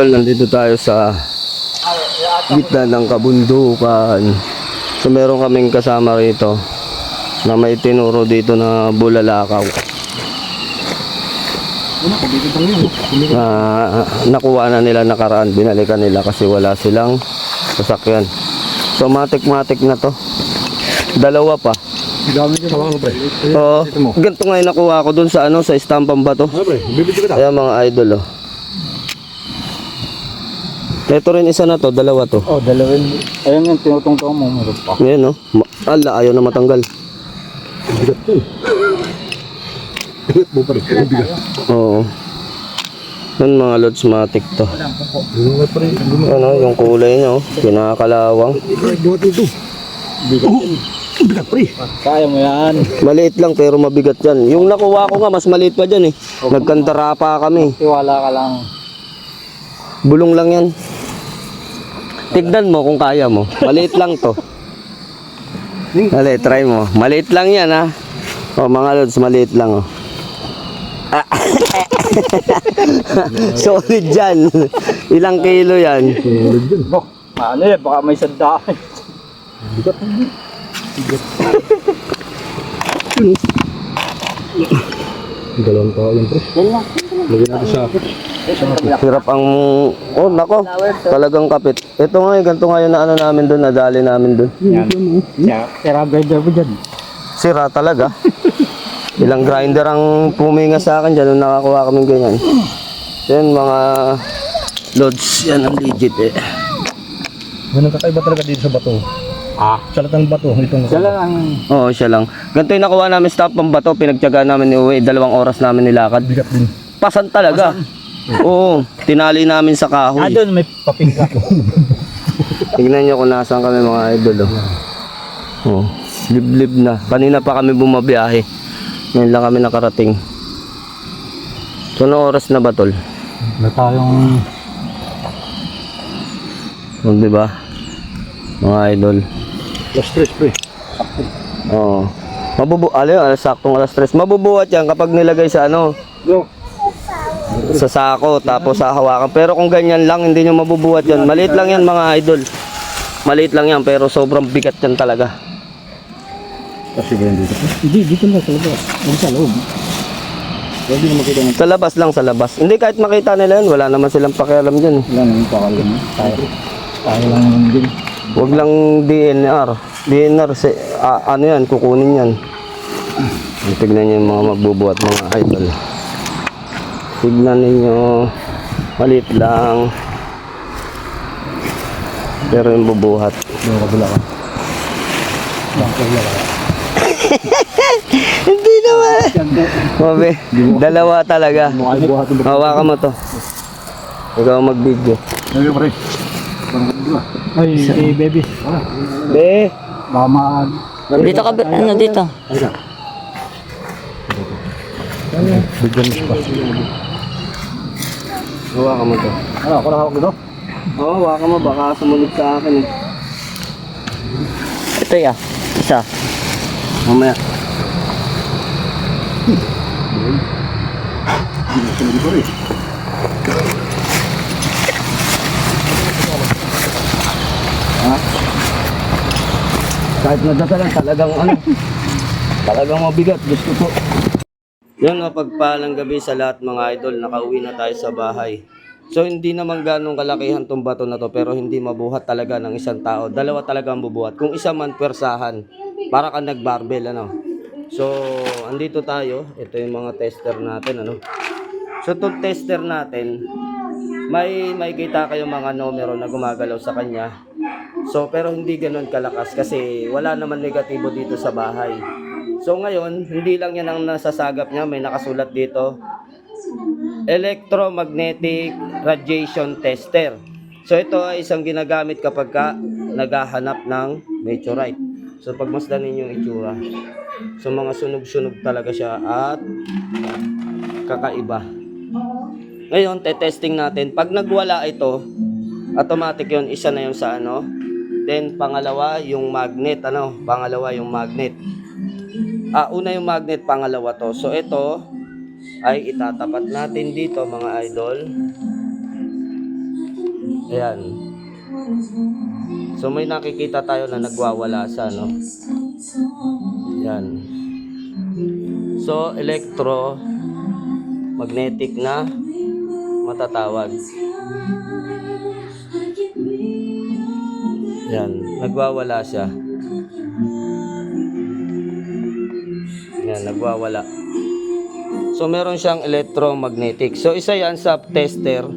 idol, nandito tayo sa gitna ng kabundukan. So meron kaming kasama rito na may tinuro dito na bulalakaw. Nakuha na nila nakaraan, binalikan nila kasi wala silang sasakyan. So matik-matik na to. Dalawa pa. Oo, ganito nga yung nakuha ko dun sa sa istampang bato. Ayan mga idol, oh. Ito rin isa na to, dalawa to. Oh, dalawa. Ayun yung tinutungtong mo, meron pa. Ayan, oh. Ala, ayaw na matanggal. Bigat to. Bigat mo pa rin. Bigat. Oo. Yan mga lods, matik to. Ano, yung kulay niya, oh. Pinakalawang. Bigat ito. Bigat. Bigat pre. Kaya mo yan. Maliit lang pero mabigat yan. Yung nakuha ko nga, mas maliit pa dyan eh. Nagkantara pa kami. Tiwala ka lang. Bulong lang yan. Tignan mo kung kaya mo. Maliit lang to. Dali, try mo. Maliit lang yan, ha. O, mga lods, maliit lang, oh. Solid dyan. Ilang kilo yan? Oh, ano yan? Baka may sandaan. Bigat. Bigat. Dalawang tao yan, pre. Lagyan natin sa akit. Hirap ang... Oh, nako. Talagang kapit. Ito nga, ganito nga yung naano namin doon, nadali namin doon. Yan. Sira grinder mo dyan. Sira talaga. Ilang grinder ang puminga sa akin dyan nung nakakuha kami ganyan. Yan mga loads, yan ang legit eh. Ganun kakaiba talaga dito sa bato. Sa lahat ng bato, itong siya lang. Oo, siya lang. Ganito yung nakuha namin stop pang bato, pinagtiyagaan namin ni uwi, 2 oras namin nilakad. Bigat din. Pasan talaga. Oo, tinali namin sa kahoy. Doon may papingka. Tignan nyo kung nasaan kami mga idol. Oh, liblib na. Kanina pa kami bumabiyahe. Ngayon lang kami nakarating. So, anong oras na ba, tol? Na tayong... Diba? Mga idol. Alas 3, pre. Oo. Saktong alas 3. Mabubuhat yan kapag nilagay sa sa sako tapos sa hawakan. Pero kung ganyan lang, hindi nyo mabubuhat yan. Maliit lang yan mga idol. Maliit lang yan pero sobrang bigat yan talaga. Kasi ba yan dito? Hindi, dito na sa labas. Hindi sa loob. Hindi na makita natin. Sa labas lang, sa labas. Hindi, kahit makita nila yan, wala naman silang pakialam dyan. Wala naman pakalam. Tayo lang naman din. Huwag lang DNR. DNR, ano yan, kukunin yan. Tignan nyo yung mga magbubuhat mga idol. Tignan ninyo, maliit lang. Pero yung bubuhat. Yung kabila ka. Yung kabila ka. Hindi naman. Mabe, dalawa talaga. Hawakan mo to. Ikaw mag-video. Ay, baby. Be. Mama. Dito ka, ano dito? Bigyan mo siya. Hawakan mo to. Ano, ako nakawag dito? Oo, hawakan mo. Baka sumunod sa akin eh. Ito ya, isa. Mamaya. Kahit nagdadalan talagang mabigat. Gusto ko. Yan, mapagpalang gabi sa lahat mga idol. Nakauwi na tayo sa bahay. So hindi naman ganong kalakihan tong bato na to, pero hindi mabuhat talaga ng isang tao. Dalawa talaga ang bubuhat. Kung isa man pwersahan, para kang nagbarbell So andito tayo. Ito yung mga tester natin So itong tester natin, may kita kayong mga numero na gumagalaw sa kanya. So pero hindi ganoon kalakas kasi wala naman negatibo dito sa bahay. So ngayon, hindi lang yan ang nasasagap niya, may nakasulat dito, electromagnetic radiation tester. So ito ay isang ginagamit kapag naghahanap ng meteorite. So pagmasdan ninyo yung itsura. So mga sunog-sunog talaga siya at kakaiba. Ngayon, testing natin. Pag nagwala ito, automatic yun, isa na yun sa Then pangalawa yung magnet, pangalawa yung magnet. Una yung magnet, pangalawa to. So ito ay itatapat natin dito mga idol. Ayan. So may nakikita tayo na nagwawala sa no. Ayan. So magnetic na matatawag. Ayan, nagwawala siya. Ayan, nagwawala. So meron siyang electromagnetic. So isa yan sa tester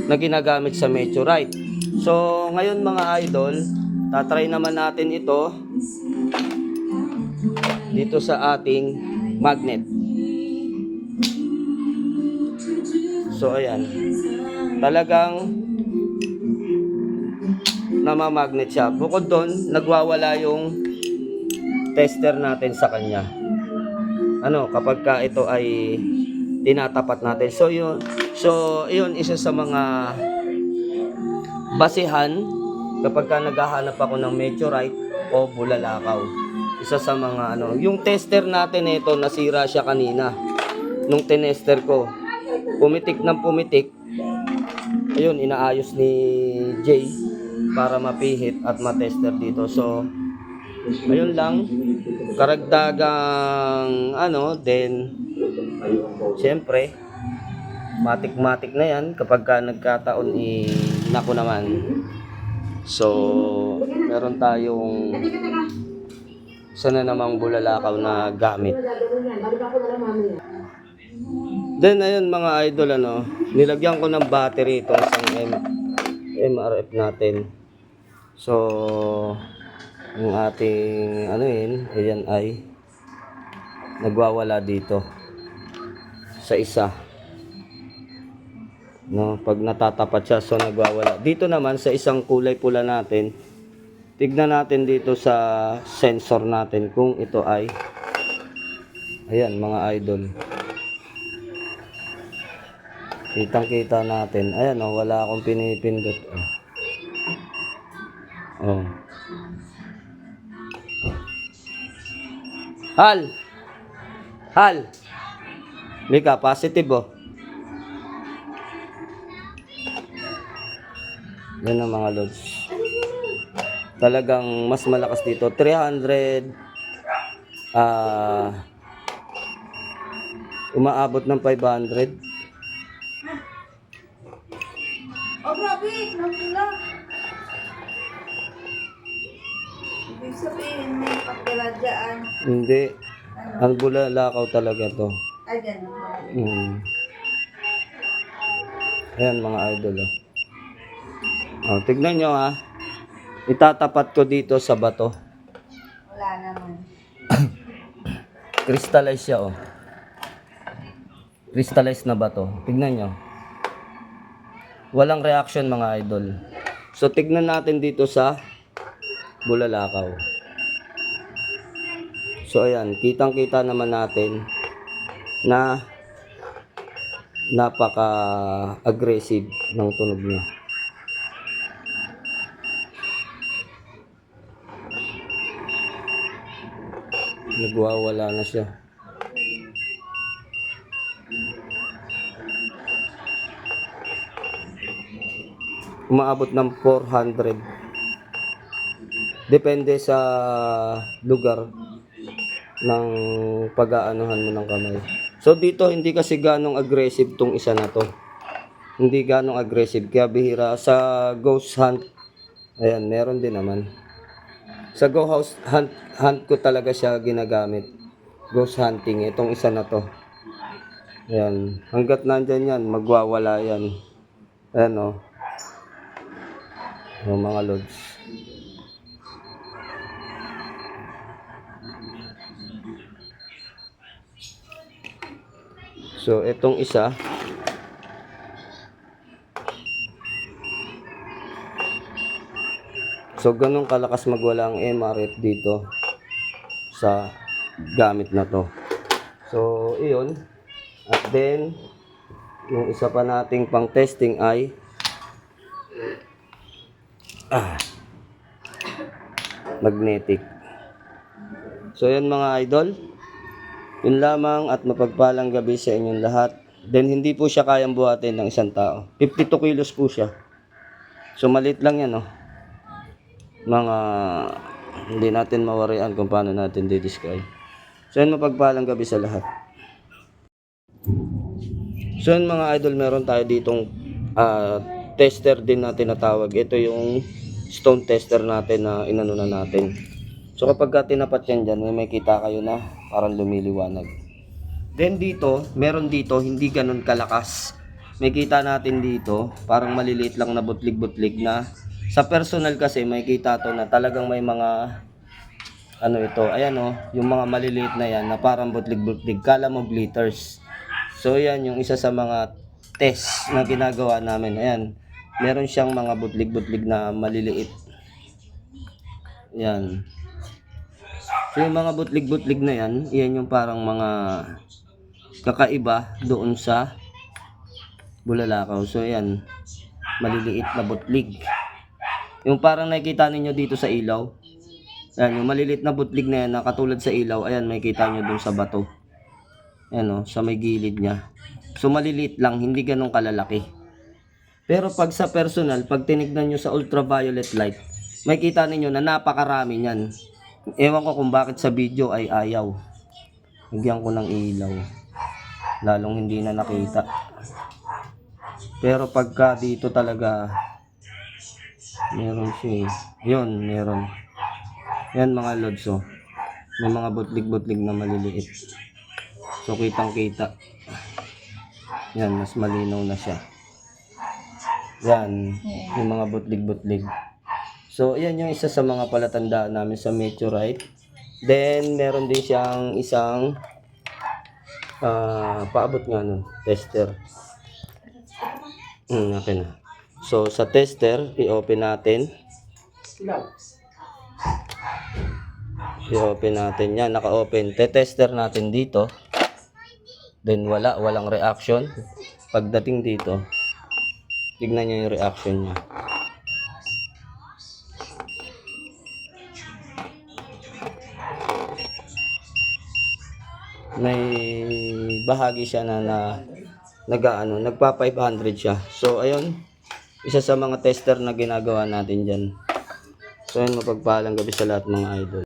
na ginagamit sa meteorite. So ngayon mga idol, tatry naman natin ito dito sa ating magnet. So ayan, talagang namamagnet siya. Bukod doon, nagwawala yung tester natin sa kanya. Kapag ka ito ay tinatapat natin. So yun isa sa mga basihan kapag ka naghahanap ako ng meteorite o bulalakaw. Isa sa mga yung tester natin ito, nasira siya kanina. Nung tinester ko, pumitik ng pumitik. Ayun, inaayos ni Jay para mapihit at matester dito. So ayun lang, karagdagang then siyempre matik-matik na yan kapag ka nagkataon nako naman. So meron tayong sana namang bulalakaw na gamit. Then ayun mga idol, nilagyan ko ng battery itong isang MRF natin. So yung ating ayan ay nagwawala dito sa isa. Pag natatapat siya, so nagwawala. Dito naman sa isang kulay pula natin, tignan natin dito sa sensor natin kung ito ay ayan mga idol. Kitang-kita natin. Ayan wala akong pinipindot. Hal. Mika, positive Yan ang mga loads. Talagang mas malakas dito. 300 umaabot ng 500. Grabe, nagpula. Ibig sabihin may pagdaladaan. Hindi. Ang bulalakaw talaga to. Ay, ganun. Ayan mga idol. Tignan nyo itatapat ko dito sa bato. Wala naman. Crystallize siya Crystallize na bato. Tignan nyo. Walang reaction mga idol. So tignan natin dito sa bulalakaw. So ayan, kitang-kita naman natin na napaka-aggressive ng tunog niya. Nagwawala na siya. Umaabot ng 400. Depende sa lugar ng pag-aanuhan mo ng kamay. So dito hindi kasi ganong aggressive tong isa na to. Hindi ganong aggressive kaya bihira sa ghost hunt. Ayan, meron din naman. Sa ghost hunt ko talaga siya ginagamit. Ghost hunting itong isa na to. Ayan, hangga't nandyan yan, magwawala yan. Ayan mga lods. So itong isa so ganun kalakas magwala ang MRF dito sa gamit na to. So iyon. At then yung isa pa nating pang testing ay magnetic. So yan mga idol, yun lamang at mapagpalang gabi sa inyong lahat. Then hindi po siya kayang buhatin ng isang tao. 52 kilos po siya. So maliit lang yan, no? Mga hindi natin mawarian kung paano natin di-describe. So yun, mapagpalang gabi sa lahat. So yun mga idol, meron tayo ditong tester din na tinatawag. Ito yung stone tester natin na inano na natin. So kapag ka tinapat yan dyan, may kita kayo na parang lumiliwanag. Then dito, meron dito hindi ganun kalakas. May kita natin dito, parang maliliit lang na butlig-butlig na. Sa personal kasi may kita to na talagang may mga ano ito, ayan oh, yung mga maliliit na yan na parang butlig-butlig, kala mo glitters. So yan yung isa sa mga test na ginagawa namin. Ayan, meron siyang mga butlig-butlig na maliliit. Yan. So yung mga butlig-butlig na yan, yan yung parang mga kakaiba doon sa bulalakaw. So yan, maliliit na butlig. Yung parang nakikita ninyo dito sa ilaw. Yan, yung maliliit na butlig na yan, na katulad sa ilaw, ayan, makikita nyo doon sa bato. Ayan o, sa may gilid niya. So maliliit lang, hindi ganun kalalaki. Pero pag sa personal, pag tinignan nyo sa ultraviolet light, makikita ninyo na napakarami niyan. Ewan ko kung bakit sa video ay ayaw. Bigyan ko ng ilaw. Lalong hindi na nakita. Pero pagka dito talaga, meron siya eh. Yun, meron. Yan mga lods oh. May mga butlig-butlig na maliliit. So kitang kita. Yan, mas malinaw na siya. Yan, yung mga butlig-butlig. So yan yung isa sa mga palatandaan namin sa meteorite. Then meron din siyang isang paabot nga nun, tester. Okay na. So sa tester, i-open natin. I-open natin yan, naka-open. Te-tester natin dito. Then walang reaction. Pagdating dito, tignan nyo yung reaction niya. May bahagi siya na nagpa 500 siya. So ayun, isa sa mga tester na ginagawa natin dyan. So ayun, mapagpalang gabi sa lahat mga idol.